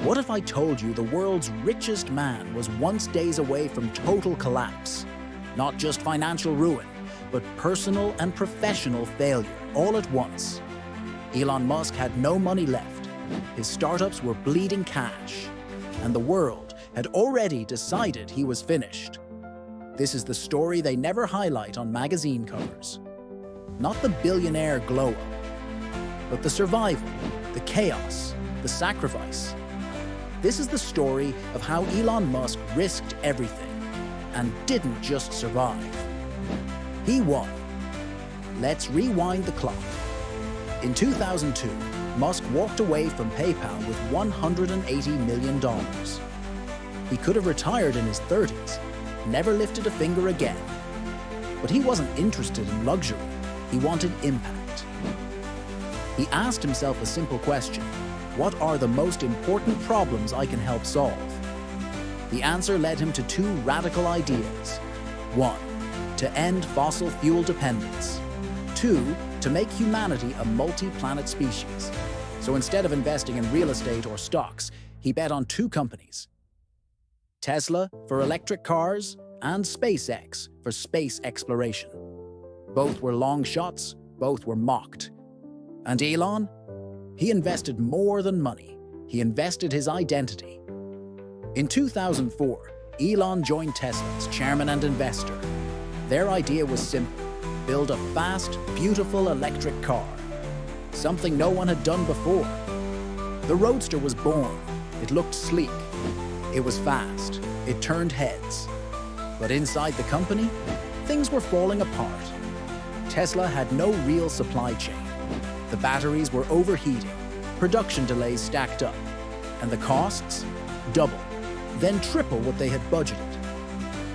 What if I told you the world's richest man was once days away from total collapse? Not just financial ruin, but personal and professional failure all at once. Elon Musk had no money left. His startups were bleeding cash, and the world had already decided he was finished. This is the story they never highlight on magazine covers. Not the billionaire glow-up, but the survival, the chaos, the sacrifice. This is the story of how Elon Musk risked everything and didn't just survive. He won. Let's rewind the clock. In 2002, Musk walked away from PayPal with $180 million. He could have retired in his 30s, never lifted a finger again. But he wasn't interested in luxury. He wanted impact. He asked himself a simple question: what are the most important problems I can help solve? The answer led him to two radical ideas. 1, to end fossil fuel dependence. 2, to make humanity a multi-planet species. So instead of investing in real estate or stocks, he bet on two companies: Tesla for electric cars and SpaceX for space exploration. Both were long shots, both were mocked. And Elon? He invested more than money. He invested his identity. In 2004, Elon joined Tesla as chairman and investor. Their idea was simple: build a fast, beautiful electric car. Something no one had done before. The Roadster was born. It looked sleek. It was fast. It turned heads. But inside the company, things were falling apart. Tesla had no real supply chain. The batteries were overheating. Production delays stacked up. And the costs? Double, then triple what they had budgeted.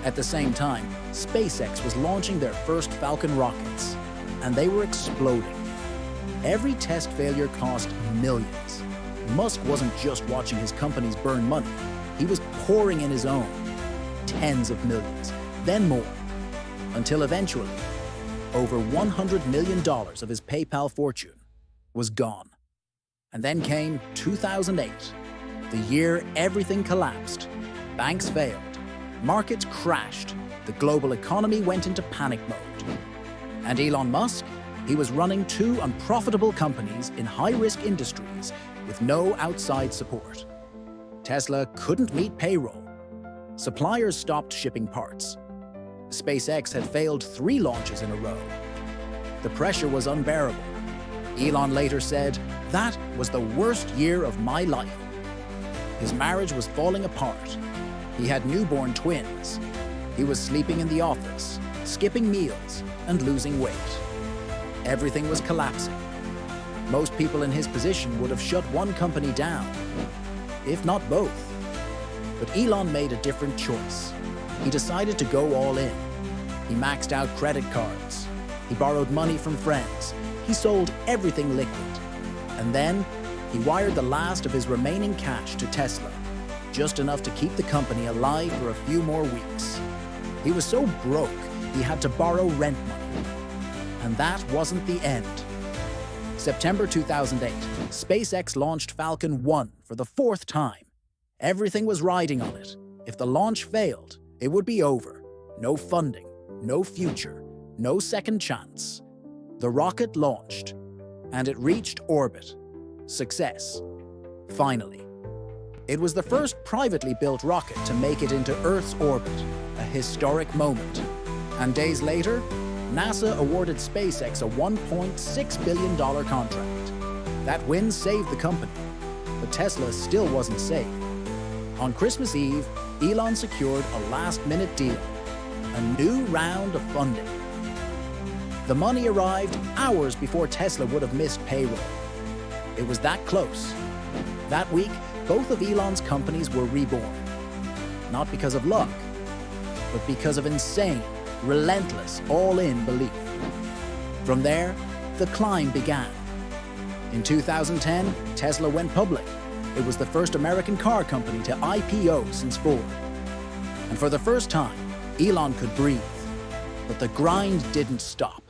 At the same time, SpaceX was launching their first Falcon rockets, and they were exploding. Every test failure cost millions. Musk wasn't just watching his companies burn money. He was pouring in his own. Tens of millions, then more. Until eventually, over $100 million of his PayPal fortune was gone. And then came 2008, the year everything collapsed. Banks failed. Markets crashed. The global economy went into panic mode. And Elon Musk? He was running two unprofitable companies in high-risk industries with no outside support. Tesla couldn't meet payroll. Suppliers stopped shipping parts. SpaceX had failed 3 launches in a row. The pressure was unbearable. Elon later said, "That was the worst year of my life." His marriage was falling apart. He had newborn twins. He was sleeping in the office, skipping meals, and losing weight. Everything was collapsing. Most people in his position would have shut one company down, if not both. But Elon made a different choice. He decided to go all in. He maxed out credit cards. He borrowed money from friends. He sold everything liquid. And then, he wired the last of his remaining cash to Tesla, just enough to keep the company alive for a few more weeks. He was so broke, he had to borrow rent money. And that wasn't the end. September 2008, SpaceX launched Falcon 1 for the 4th time. Everything was riding on it. If the launch failed, it would be over. No funding, no future, no second chance. The rocket launched, and it reached orbit. Success. Finally. It was the first privately built rocket to make it into Earth's orbit, a historic moment. And days later, NASA awarded SpaceX a $1.6 billion contract. That win saved the company, but Tesla still wasn't safe. On Christmas Eve, Elon secured a last-minute deal, a new round of funding. The money arrived hours before Tesla would have missed payroll. It was that close. That week, both of Elon's companies were reborn. Not because of luck, but because of insane, relentless, all-in belief. From there, the climb began. In 2010, Tesla went public. It was the first American car company to IPO since Ford. And for the first time, Elon could breathe. But the grind didn't stop.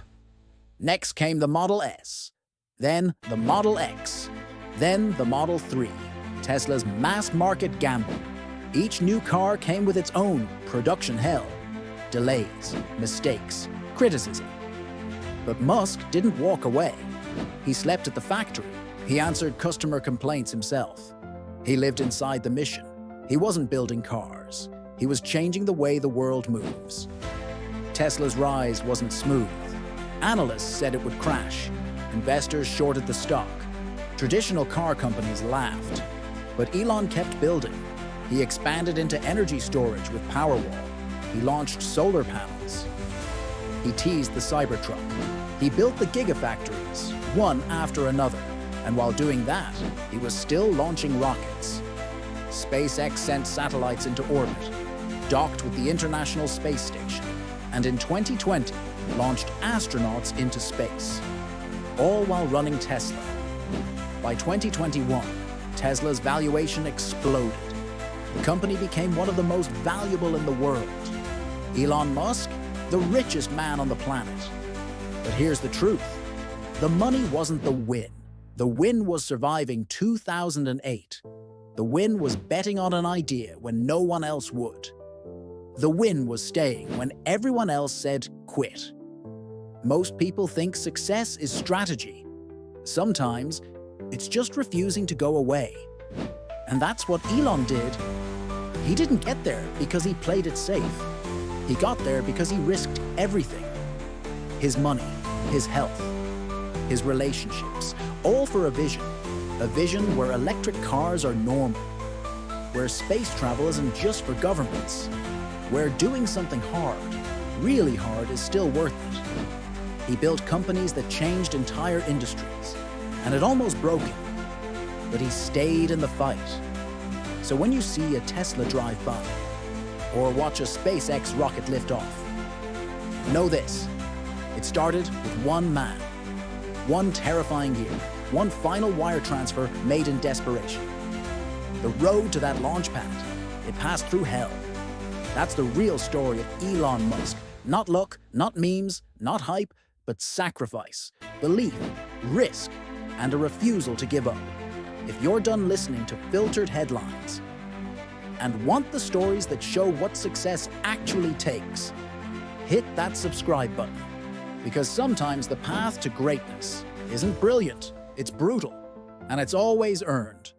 Next came the Model S, then the Model X, then the Model 3. Tesla's mass-market gamble. Each new car came with its own production hell. Delays, mistakes, criticism. But Musk didn't walk away. He slept at the factory. He answered customer complaints himself. He lived inside the mission. He wasn't building cars. He was changing the way the world moves. Tesla's rise wasn't smooth. Analysts said it would crash. Investors shorted the stock. Traditional car companies laughed. But Elon kept building. He expanded into energy storage with Powerwall. He launched solar panels. He teased the Cybertruck. He built the gigafactories, one after another. And while doing that, he was still launching rockets. SpaceX sent satellites into orbit, docked with the International Space Station, and in 2020 launched astronauts into space, all while running Tesla. By 2021, Tesla's valuation exploded. The company became one of the most valuable in the world. Elon Musk, the richest man on the planet. But here's the truth. The money wasn't the win. The win was surviving 2008. The win was betting on an idea when no one else would. The win was staying when everyone else said quit. Most people think success is strategy. Sometimes it's just refusing to go away. And that's what Elon did. He didn't get there because he played it safe. He got there because he risked everything. His money, his health, his relationships, all for a vision where electric cars are normal, where space travel isn't just for governments, where doing something hard, really hard, is still worth it. He built companies that changed entire industries, and it almost broke him, but he stayed in the fight. So when you see a Tesla drive by, or watch a SpaceX rocket lift off, know this: it started with one man, one terrifying year, one final wire transfer made in desperation. The road to that launch pad, it passed through hell. That's the real story of Elon Musk. Not luck, not memes, not hype, but sacrifice, belief, risk, and a refusal to give up. If you're done listening to filtered headlines and want the stories that show what success actually takes, hit that subscribe button. Because sometimes the path to greatness isn't brilliant, it's brutal, and it's always earned.